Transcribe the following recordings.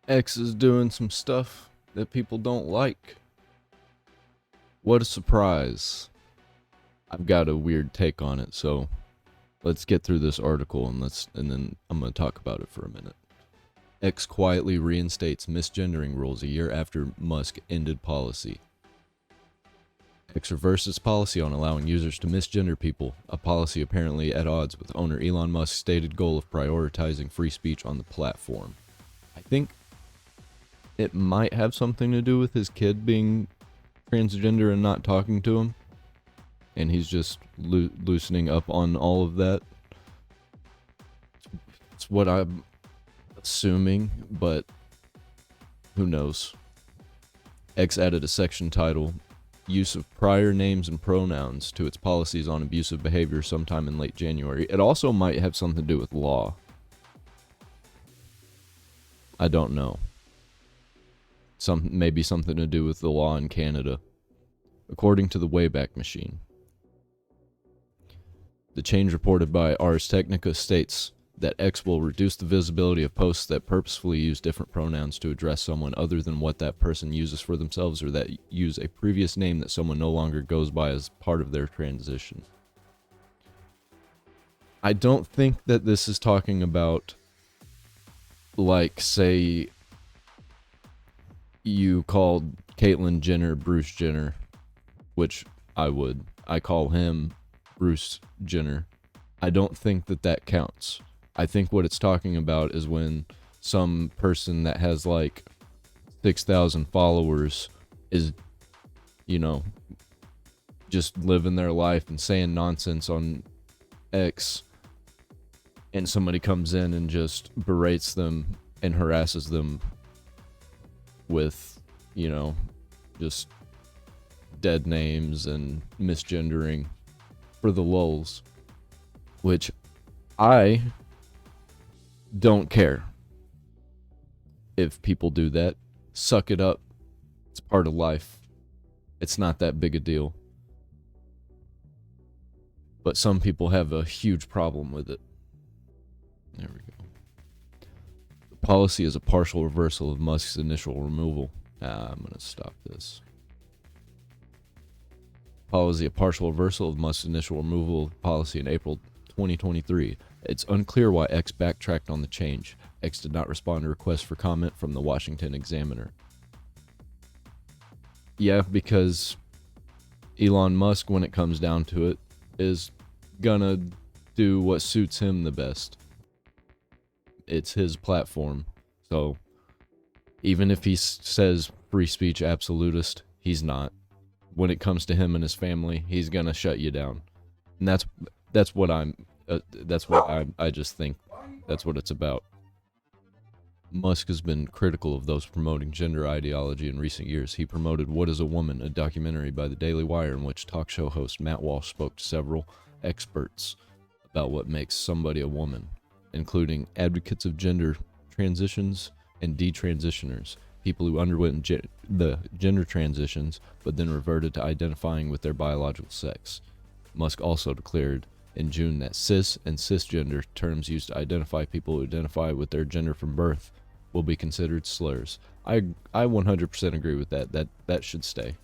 X is doing some stuff that people don't like. What a surprise. I've got a weird take on it, so let's get through this article and then I'm going to talk about it for a minute. X quietly reinstates misgendering rules a year after Musk ended policy. X reverses policy on allowing users to misgender people, a policy apparently at odds with owner Elon Musk's stated goal of prioritizing free speech on the platform. I think it might have something to do with his kid being transgender and not talking to him, and he's just loosening up on all of that. It's what I'm assuming, but who knows. X added a section titled Use of Prior Names and Pronouns to its policies on abusive behavior sometime in late January. It also might have something to do with law. I don't know. Maybe something to do with the law in Canada, according to the Wayback Machine. The change reported by Ars Technica states that X will reduce the visibility of posts that purposefully use different pronouns to address someone other than what that person uses for themselves, or that use a previous name that someone no longer goes by as part of their transition. I don't think that this is talking about, like, say, you called Caitlyn Jenner Bruce Jenner, which I would. I call him Bruce Jenner. I don't think that that counts. I think what it's talking about is when some person that has like 6,000 followers is, just living their life and saying nonsense on X, and somebody comes in and just berates them and harasses them with, just dead names and misgendering for the lulz, which I don't care if people do that. Suck it up. It's part of life. It's not that big a deal. But some people have a huge problem with it. There we go. The policy is a partial reversal of Musk's initial removal. I'm going to stop this. Policy, a partial reversal of Musk's initial removal of policy in April 2023. It's unclear why X backtracked on the change. X did not respond to requests for comment from the Washington Examiner. Yeah, because Elon Musk, when it comes down to it, is gonna do what suits him the best. It's his platform. So even if he says free speech absolutist, he's not. When it comes to him and his family, he's gonna shut you down. And that's what I just think that's what it's about. Musk has been critical of those promoting gender ideology in recent years. He promoted What is a Woman, a documentary by the Daily Wire in which talk show host Matt Walsh spoke to several experts about what makes somebody a woman, including advocates of gender transitions and detransitioners, people who underwent the gender transitions but then reverted to identifying with their biological sex. Musk also declared in June that cis and cisgender terms used to identify people who identify with their gender from birth will be considered slurs. I 100% agree with that. That should stay.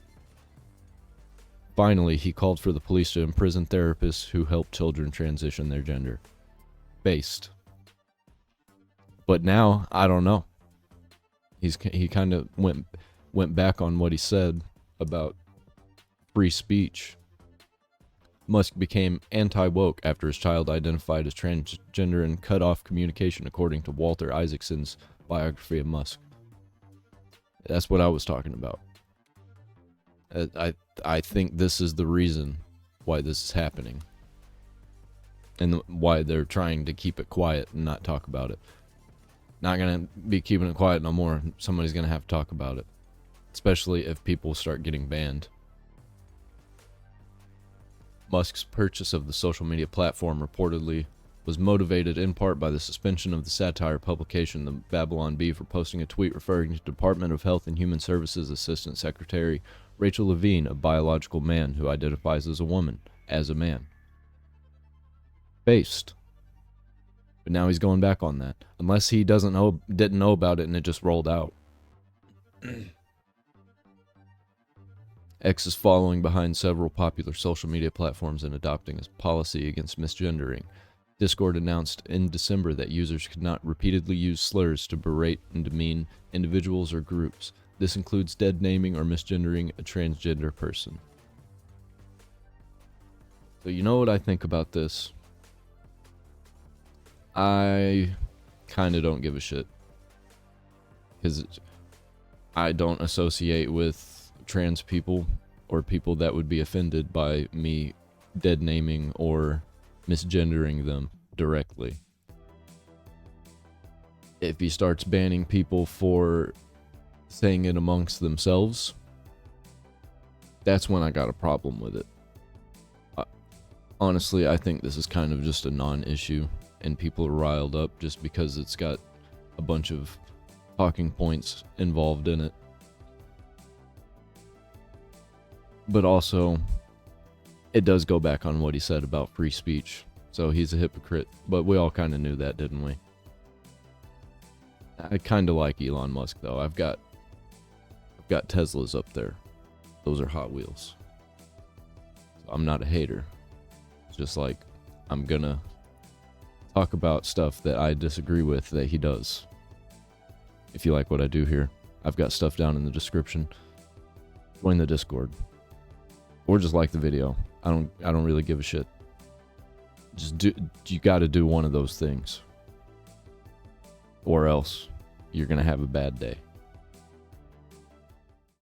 Finally, he called for the police to imprison therapists who help children transition their gender. Based. But now, I don't know. He kind of went back on what he said about free speech. Musk became anti-woke after his child identified as transgender and cut off communication, according to Walter Isaacson's biography of Musk. That's what I was talking about. I think this is the reason why this is happening, and why they're trying to keep it quiet and not talk about it. Not gonna be keeping it quiet no more. Somebody's gonna have to talk about it, especially if people start getting banned. Musk's purchase of the social media platform reportedly was motivated in part by the suspension of the satire publication The Babylon Bee for posting a tweet referring to Department of Health and Human Services Assistant Secretary Rachel Levine, a biological man who identifies as a woman, as a man. Based. But now he's going back on that. Unless he didn't know about it and it just rolled out. X is following behind several popular social media platforms in adopting a policy against misgendering. Discord announced in December that users could not repeatedly use slurs to berate and demean individuals or groups. This includes dead naming or misgendering a transgender person. So you know what I think about this? I kind of don't give a shit. Because I don't associate with trans people or people that would be offended by me dead naming or misgendering them directly. If he starts banning people for saying it amongst themselves, that's when I got a problem with it. Honestly, I think this is kind of just a non-issue, and people are riled up just because it's got a bunch of talking points involved in it. But also, it does go back on what he said about free speech, so he's a hypocrite. But we all kind of knew that, didn't we? I kind of like Elon Musk, though. I've got Teslas up there. Those are Hot Wheels. So I'm not a hater. It's just like, I'm gonna talk about stuff that I disagree with that he does. If you like what I do here, I've got stuff down in the description. Join the Discord. Or just like the video. I don't really give a shit. You gotta do one of those things. Or else you're gonna have a bad day.